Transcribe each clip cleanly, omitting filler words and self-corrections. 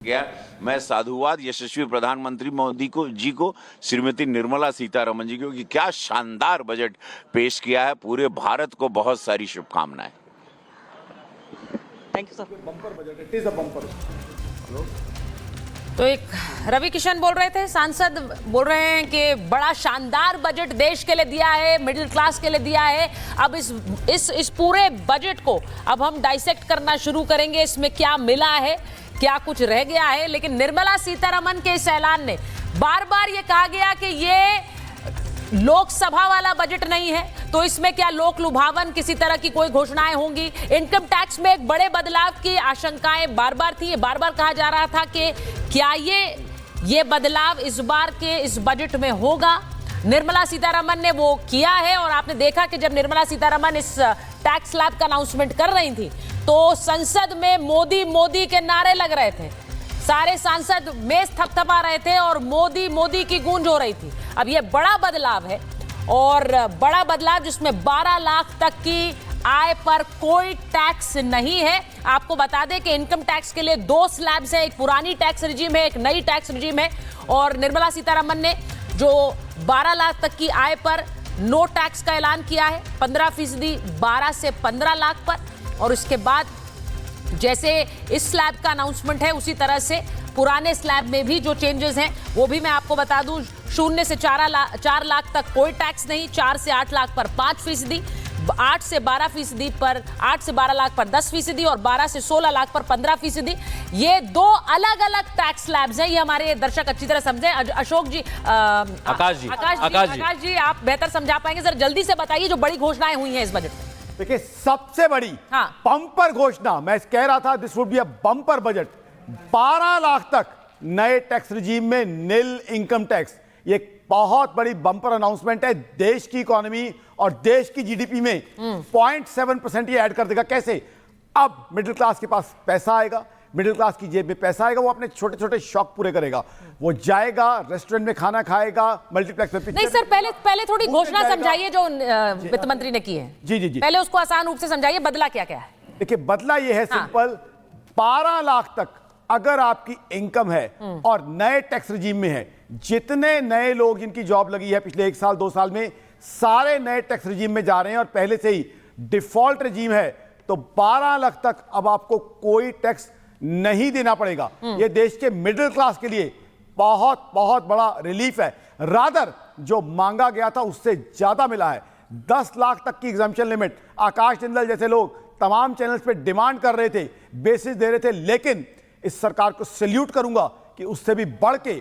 गया। मैं साधुवाद यशस्वी प्रधानमंत्री मोदी को श्रीमती निर्मला सीतारमण जी को कि क्या शानदार बजट पेश किया है। पूरे भारत को बहुत सारी शुभकामनाएं। Thank you sir. Bumper budget, it is a bumper. तो एक रवि किशन बोल रहे थे, सांसद बोल रहे हैं कि बड़ा शानदार बजट देश के लिए दिया है, मिडिल क्लास के लिए दिया है। अब इस पूरे बजट को अब हम डाइसेक्ट करना शुरू करेंगे, इसमें क्या मिला है, क्या कुछ रह गया है। लेकिन निर्मला सीतारमण के इस ऐलान ने बार बार ये कहा गया कि ये लोकसभा वाला बजट नहीं है, तो इसमें क्या लोक लुभावन किसी तरह की कोई घोषणाएं होंगी। इनकम टैक्स में एक बड़े बदलाव की आशंकाएं बार बार थी। बार बार कहा जा रहा था कि क्या ये बदलाव इस बार के इस बजट में होगा। निर्मला सीतारमण ने वो किया है और आपने देखा कि जब निर्मला सीतारमण इस टैक्स स्लैब का अनाउंसमेंट कर रही थी तो संसद में मोदी मोदी के नारे लग रहे थे। सारे सांसद मेज थपथपा रहे थे और मोदी मोदी की गूंज हो रही थी। अब ये बड़ा बदलाव है और बड़ा बदलाव जिसमें 12 लाख तक की आय पर कोई टैक्स नहीं है। आपको बता दें कि इनकम टैक्स के लिए 2 स्लैब्स हैं, एक पुरानी टैक्स रिजीम है, एक नई टैक्स रिजीम है। और निर्मला सीतारमण ने जो 12 लाख तक की आय पर नो टैक्स का ऐलान किया है, 15% 12 से 15 लाख पर। और उसके बाद जैसे इस स्लैब का अनाउंसमेंट है उसी तरह से पुराने स्लैब में भी जो चेंजेस हैं वो भी मैं आपको बता दूं। 0 से 4 लाख तक कोई टैक्स नहीं, 4 से 8 लाख पर 5%, 8 से 12% पर 8 से 12 लाख पर 10% और 12 से 16 लाख पर 15%। ये 2 अलग अलग टैक्स स्लैब्स हैं। ये हमारे दर्शक अच्छी तरह समझे। अशोक जी, आकाश जी आप बेहतर समझा पाएंगे। जरा जल्दी से बताइए जो बड़ी घोषणाएं हुई हैं इस बजट में। देखिए, सबसे बड़ी बम्पर घोषणा मैं कह रहा था, this would be a bumper budget. 12 lakh तक नए टैक्स रिजीम में निल इनकम टैक्स, ये बहुत बड़ी बम्पर अनाउंसमेंट है। देश की इकोनॉमी और देश की जीडीपी में 0.7% ये ऐड कर देगा। कैसे? अब मिडिल क्लास के पास पैसा आएगा, मिडिल क्लास की जेब में पैसा आएगा, वो अपने छोटे छोटे शौक पूरे करेगा। वो जाएगा रेस्टोरेंट में खाना खाएगा, मल्टीप्लेक्स में नहीं सर, पहले थोड़ी घोषणा समझाइए जो वित्त मंत्री ने की है। जी पहले उसको आसान रूप से समझाइए, बदला क्या क्या है। देखिए, बदला ये है सिंपल। 12 लाख तक अगर आपकी इनकम है और नए टैक्स रिजीम में है, जितने नए लोग जिनकी जॉब लगी है पिछले 1 साल 2 साल में, सारे नए टैक्स रिजीम में जा रहे हैं और पहले से ही डिफॉल्ट रिजीम है, तो 12 लाख तक अब आपको कोई टैक्स नहीं देना पड़ेगा। ये देश के मिडिल क्लास के लिए बहुत बहुत बड़ा रिलीफ है। रादर जो मांगा गया था उससे ज्यादा मिला है। 10 लाख तक की एग्जम्पशन लिमिट आकाश जिंदल जैसे लोग तमाम चैनल्स पे डिमांड कर रहे थे, बेसिस दे रहे थे, लेकिन इस सरकार को सैल्यूट करूंगा कि उससे भी बढ़ के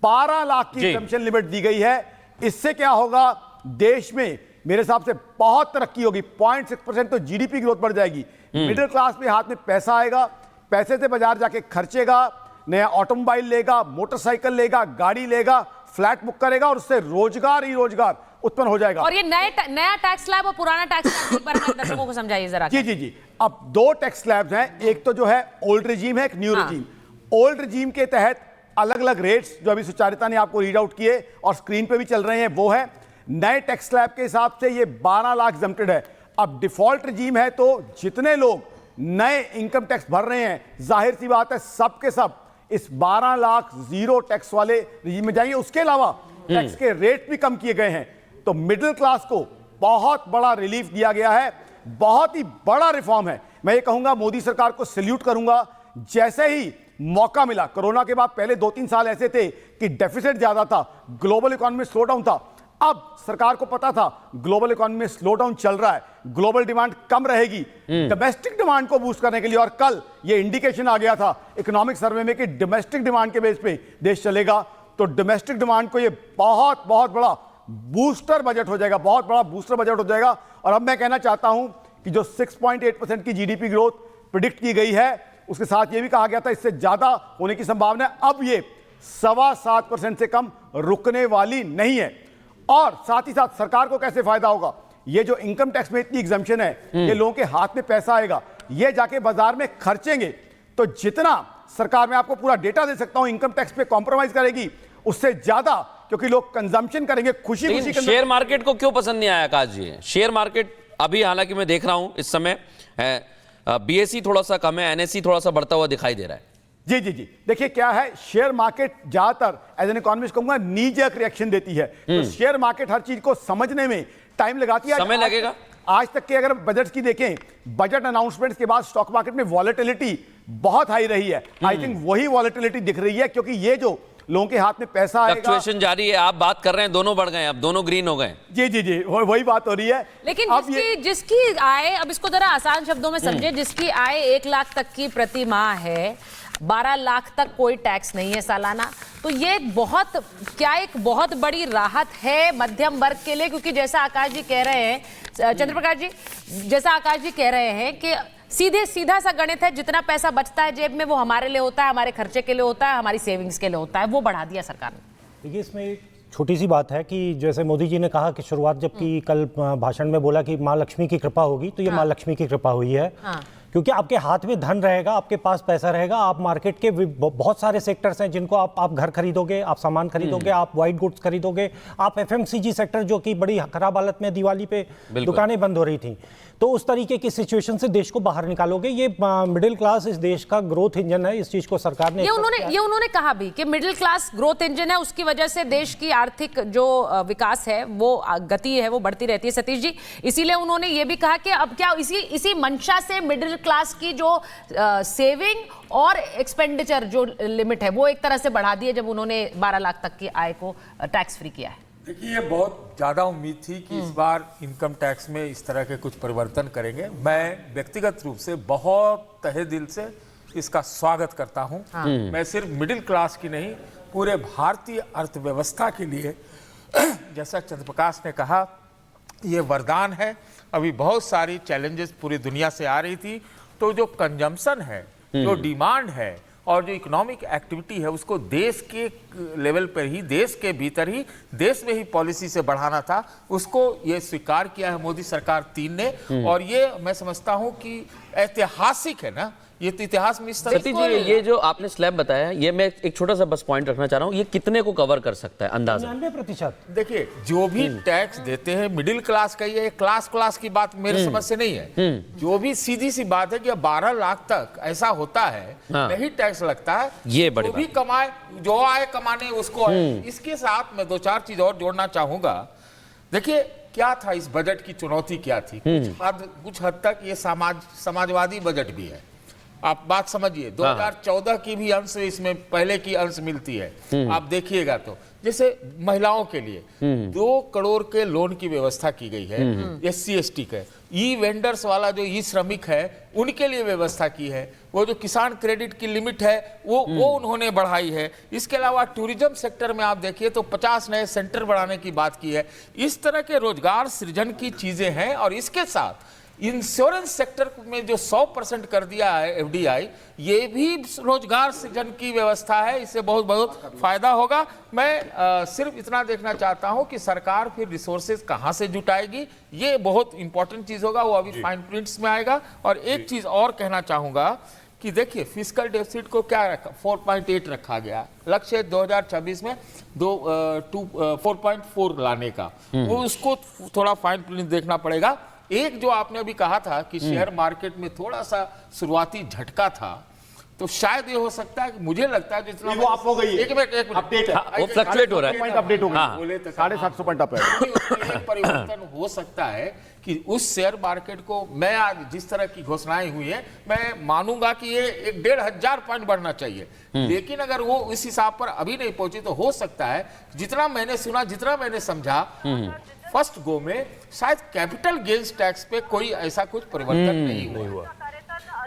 12 लाख की एग्जम्पशन लिमिट दी गई है। इससे क्या होगा? देश में मेरे हिसाब से बहुत तरक्की होगी। 0.6% तो जीडीपी ग्रोथ बढ़ जाएगी। मिडिल क्लास में हाथ में पैसा आएगा, पैसे से बाजार जाके खर्चेगा, नया ऑटोमोबाइल लेगा, मोटरसाइकिल लेगा, गाड़ी लेगा, फ्लैट बुक करेगा और उससे रोजगार ही रोजगार उत्पन्न हो जाएगा। और ये नया टैक्स स्लैब और पुराना टैक्स स्लैब एक बार दर्शकों को समझाइए जरा। जी। अब 2 टैक्स स्लैब्स हैं, एक तो जो है ओल्ड रिजीम है, एक न्यू रिजीम। ओल्ड रिजीम के तहत अलग अलग रेट्स जो अभी सुचारिता ने आपको रीड आउट किए और स्क्रीन पे भी चल रहे हैं वो है। नए टैक्स स्लैब के हिसाब से ये 12 लाख एग्जम्प्टेड है। अब डिफॉल्ट रिजीम है तो जितने लोग नए इनकम टैक्स भर रहे हैं, जाहिर सी बात है सब के सब इस 12 लाख जीरो टैक्स वाले रिजीम में जाएंगे। उसके अलावा टैक्स के रेट भी कम किए गए हैं, तो मिडिल क्लास को बहुत बड़ा रिलीफ दिया गया है। बहुत ही बड़ा रिफॉर्म है। मैं ये कहूंगा, मोदी सरकार को सैल्यूट करूंगा। जैसे ही मौका मिला, कोरोना के बाद पहले 2-3 साल ऐसे थे कि डेफिसिट ज्यादा था, ग्लोबल इकोनॉमी में स्लो डाउन था। अब सरकार को पता था ग्लोबल इकोनॉमी में स्लो डाउन चल रहा है, ग्लोबल डिमांड कम रहेगी, डोमेस्टिक डिमांड को बूस्ट करने के लिए। और कल ये इंडिकेशन आ गया था इकोनॉमिक सर्वे में कि डोमेस्टिक डिमांड के बेस पे देश चलेगा, तो डोमेस्टिक डिमांड को ये बहुत बहुत बड़ा बूस्टर बजट हो जाएगा, बहुत बड़ा बूस्टर बजट हो जाएगा। और अब मैं कहना चाहता हूं कि जो 6.8% की जीडीपी ग्रोथ प्रिडिक्ट की गई है, उसके साथ ये भी कहा गया था इससे ज्यादा होने की संभावना है। अब ये 7.25% से कम रुकने वाली नहीं है। और साथ ही साथ सरकार को कैसे फायदा होगा? ये जो इनकम टैक्स में इतनी एग्जम्पशन है, ये लोगों के हाथ में पैसा आएगा, ये जाके बाजार में खर्चेंगे, तो जितना सरकार, मैं आपको पूरा डेटा दे सकता हूं, इनकम टैक्स पे कॉम्प्रोमाइज करेगी उससे ज्यादा, क्योंकि लोग कंजम्पशन करेंगे, खुशी खुशी। शेयर मार्केट को क्यों पसंद नहीं आया आकाश जी? शेयर मार्केट अभी हालांकि मैं देख रहा हूं इस समय बीएसई थोड़ा सा कम है, एनएसई थोड़ा सा बढ़ता हुआ दिखाई दे रहा है। जी जी जी, देखिए क्या है, शेयर मार्केट ज्यादातर एज एन इकोनॉमिस्ट कहूंगा नी जर्क रिएक्शन देती है। तो शेयर मार्केट हर चीज को समझने में टाइम लगाती है। समय लगेगा। आज तक के अगर बजट की देखें, बजट अनाउंसमेंट्स के बाद स्टॉक मार्केट में वॉलेटिलिटी बहुत हाई रही है। आई थिंक वही वॉलेटिलिटी दिख रही है, क्योंकि ये जो लोगों के हाथ में पैसा आएगा, फ्लक्चुएशन जारी है। आप बात कर रहे हैं दोनों बढ़ गए, अब दोनों ग्रीन हो गए। जी जी जी, वही बात हो रही है। लेकिन अब जिसकी आय, अब इसको जरा आसान शब्दों में समझे, जिसकी आय 1 लाख तक की प्रति माह है, 12 लाख तक कोई टैक्स नहीं है सालाना, तो ये क्या एक बहुत बड़ी राहत है मध्यम वर्ग के लिए? क्योंकि जैसा आकाश जी कह रहे हैं, चंद्रप्रकाश जी, जैसा आकाश जी कह रहे हैं कि सीधा सा गणित है, जितना पैसा बचता है जेब में वो हमारे लिए होता है, हमारे खर्चे के लिए होता है, हमारी सेविंग्स के लिए होता है, वो बढ़ा दिया सरकार ने। देखिए, इसमें एक छोटी सी बात है कि जैसे मोदी जी ने कहा कि शुरुआत जबकि कल भाषण में बोला कि माँ लक्ष्मी की कृपा होगी, तो ये माँ लक्ष्मी की कृपा हुई है। क्योंकि आपके हाथ में धन रहेगा, आपके पास पैसा रहेगा, आप मार्केट के बहुत सारे सेक्टर्स हैं जिनको आप घर खरीदोगे, आप सामान खरीदोगे, आप व्हाइट गुड्स खरीदोगे, आप एफएमसीजी सेक्टर जो कि बड़ी खराब हालत में दिवाली पे दुकानें बंद हो रही थी, तो उस तरीके की सिचुएशन से देश को बाहर निकालोगे। ये मिडिल क्लास इस देश का ग्रोथ इंजन है। इस चीज को सरकार ने ये उन्होंने कहा भी कि मिडिल क्लास ग्रोथ इंजन है, उसकी वजह से देश की आर्थिक जो विकास है, वो गति है, वो बढ़ती रहती है। सतीश जी, इसीलिए उन्होंने ये भी कहा कि अब क्या इसी मंशा से मिडिल क्लास की जो सेविंग और एक्सपेंडिचर जो लिमिट है वो एक तरह से बढ़ा दी है, जब उन्होंने 12 लाख तक की आय को टैक्स फ्री किया है। देखिए, ये बहुत ज़्यादा उम्मीद थी कि इस बार इनकम टैक्स में इस तरह के कुछ परिवर्तन करेंगे। मैं व्यक्तिगत रूप से बहुत तहे दिल से इसका स्वागत करता हूं। मैं सिर्फ मिडिल क्लास की नहीं, पूरे भारतीय अर्थव्यवस्था के लिए जैसा चंद्रप्रकाश ने कहा, ये वरदान है। अभी बहुत सारी चैलेंजेस पूरी दुनिया से आ रही थी, तो जो कंजम्पशन है, जो डिमांड है और जो इकोनॉमिक एक्टिविटी है, उसको देश के लेवल पर ही, देश के भीतर ही, देश में ही पॉलिसी से बढ़ाना था। उसको ये स्वीकार किया है मोदी सरकार 3 ने, और ये मैं समझता हूं कि ऐतिहासिक है ना। ये तो इतिहास में इस तरह। सतीश जी, ये जो आपने स्लैब बताया, ये मैं एक छोटा सा बस पॉइंट रखना चाह रहा हूँ, ये कितने को कवर कर सकता है अंदाजा? 99%। देखिए, जो भी टैक्स देते हैं मिडिल क्लास का, ये क्लास की बात मेरे समझ से नहीं है। जो भी सीधी सी बात है कि 12 लाख तक ऐसा होता है, नहीं टैक्स लगता है, ये बड़ी जो भी कमाए, जो आए कमाने उसको आए। इसके साथ मैं 2-4 चीज और जोड़ना चाहूंगा। देखिए, क्या था इस बजट की चुनौती, क्या थी? कुछ हद तक ये समाजवादी बजट भी है। आप बात समझिए, 2014 की भी अंश इसमें पहले की अंश मिलती है। आप देखिएगा तो जैसे महिलाओं के लिए 2 करोड़ के लोन की व्यवस्था की गई है। SC ST के ई वेंडर्स वाला जो ई श्रमिक है, उनके लिए व्यवस्था की है। वो जो किसान क्रेडिट की लिमिट है, वो उन्होंने बढ़ाई है। इसके अलावा टूरिज्म सेक्टर में आप देखिए तो 50 नए सेंटर बढ़ाने की बात की है। इस तरह के रोजगार सृजन की चीजें हैं। और इसके साथ इंश्योरेंस सेक्टर में जो 100% कर दिया है FDI, ये भी रोजगार सृजन की व्यवस्था है। इससे बहुत बहुत फायदा होगा। मैं सिर्फ इतना देखना चाहता हूं कि सरकार फिर रिसोर्सेज कहां से जुटाएगी, ये बहुत इंपॉर्टेंट चीज होगा। वो अभी फाइन प्रिंट्स में आएगा। और एक चीज और कहना चाहूंगा कि देखिए, फिस्कल डेफिसिट को क्या रखा, 4.8 रखा गया। लक्ष्य 2026 में 4.4 लाने का, वो उसको थोड़ा फाइन प्रिंट देखना पड़ेगा। एक जो आपने अभी कहा था कि शेयर मार्केट में थोड़ा सा शुरुआती झटका था, तो शायद ये हो सकता है, मुझे लगता है जितना वो आप हो गई है। एक मिनट अपडेट है, वो फ्लक्चुएट हो रहा है, पॉइंट अपडेट हो गया, बोले तो 750 पॉइंट अप है। एक परिवर्तन हो सकता है कि उस शेयर मार्केट को, मैं आज जिस तरह की घोषणाएं हुई है, मैं मानूंगा कि ये 1,500 पॉइंट बढ़ना चाहिए। लेकिन अगर वो इस हिसाब पर अभी नहीं पहुंची, तो हो सकता है, जितना मैंने सुना, जितना मैंने समझा, फर्स्ट गो में शायद कैपिटल गेन्स टैक्स पे कोई ऐसा कुछ परिवर्तन नहीं हुआ।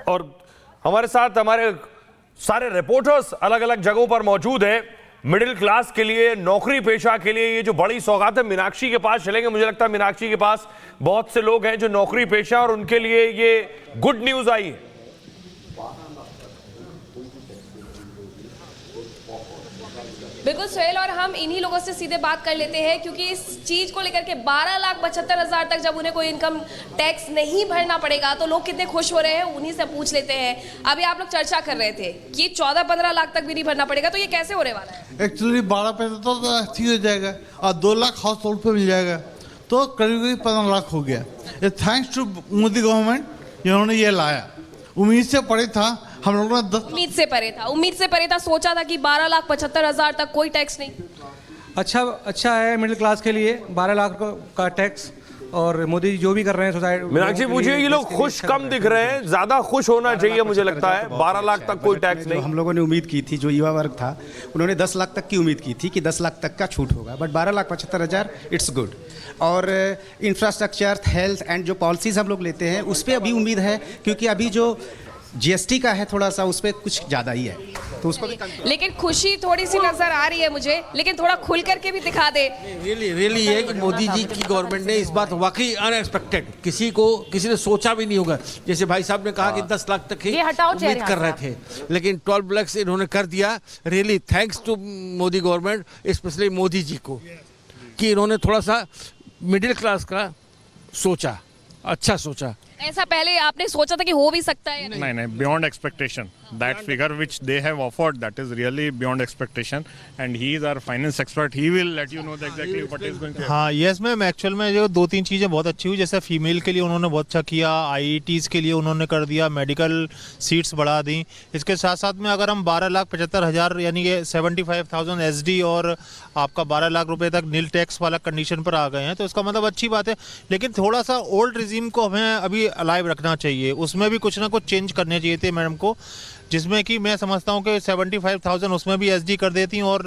और हमारे साथ हमारे सारे रिपोर्टर्स अलग अलग जगहों पर मौजूद है। मिडिल क्लास के लिए, नौकरी पेशा के लिए ये जो बड़ी सौगात है, मीनाक्षी के पास चलेंगे। मुझे लगता है मीनाक्षी के पास बहुत से लोग हैं जो नौकरी पेशा, और उनके लिए ये गुड न्यूज आई है। बिल्कुल सुहेल, और हम इन्हीं लोगों से सीधे बात कर लेते हैं, क्योंकि इस चीज को लेकर के 12,75,000 तक जब उन्हें कोई इनकम टैक्स नहीं भरना पड़ेगा, तो लोग कितने खुश हो रहे हैं, उन्हीं से पूछ लेते हैं। अभी आप लोग चर्चा कर रहे थे कि 14-15 लाख तक भी नहीं भरना पड़ेगा, तो ये कैसे होने वाला है? एक्चुअली 12 पैसे तो ठीक हो जाएगा, और 2 लाख हाउस होल्ड पे मिल जाएगा, तो करीब 15 लाख हो गया। ये थैंक्स टू मोदी गवर्नमेंट, इन्होंने ये लाया। उम्मीद से पड़े था, हम लोगों ने उम्मीद से परे था, सोचा था कि 12,75,000 तक कोई टैक्स नहीं। अच्छा है मिडिल क्लास के लिए 12 लाख का टैक्स, और मोदी जी जो भी कर रहे हैं सोसाइटी। मीनाक्षी पूछिए, ये लोग खुश कम दिख रहे हैं, ज्यादा खुश होना चाहिए मुझे लगता है। 12 लाख तक कोई टैक्स नहीं। हम लोगों ने उम्मीद की थी, जो युवा वर्ग था उन्होंने 10 लाख तक की उम्मीद की थी कि 10 लाख तक का छूट होगा, बट 12,75,000 इट्स गुड। और इंफ्रास्ट्रक्चर, हेल्थ एंड जो पॉलिसीज हम लोग लेते हैं उस पर अभी उम्मीद है, क्योंकि अभी जो जीएसटी का है थोड़ा सा उस पर कुछ ज़्यादा ही है, तो उसको भी लेकिन खुशी थोड़ी सी नजर आ रही है मुझे, लेकिन थोड़ा खुल करके भी दिखा दे। रियली है कि मोदी जी की गवर्नमेंट ने इस बात वाकई अनएक्सपेक्टेड, किसी ने सोचा भी नहीं होगा। जैसे भाई साहब ने कहा कि 10 लाख तक ही उम्मीद कर रहे थे, लेकिन 12 लाख इन्होंने कर दिया। Really thanks to Modi government, specially Modi ji को, कि इन्होंने थोड़ा सा मिडिल क्लास का सोचा, अच्छा सोचा। ऐसा पहले आपने सोचा था कि हो भी सकता है? नहीं, beyond expectation. That figure which they have offered, that is really beyond expectation, and he is our finance expert. He will let you know exactly what is going to happen. हाँ, यस मैम, एक्चुअल में जो 2-3 चीज़ें बहुत अच्छी हुई, जैसे female के लिए उन्होंने बहुत अच्छा किया, IITs के लिए उन्होंने कर दिया, मेडिकल सीट्स बढ़ा दी। इसके साथ साथ में अगर हम 12,75,000 यानी कि 75,000 SD और आपका 12 लाख रुपए तक नील टैक्स वाला कंडीशन पर आ गए हैं, तो इसका मतलब अच्छी बात है। लेकिन थोड़ा सा ओल्ड रिजीम को हमें अभी अलाइव रखना चाहिए, उसमें भी कुछ ना कुछ चेंज करने चाहिए थे मैडम को, जिसमें कि मैं समझता हूँ कि 75,000 उसमें भी SD कर देती और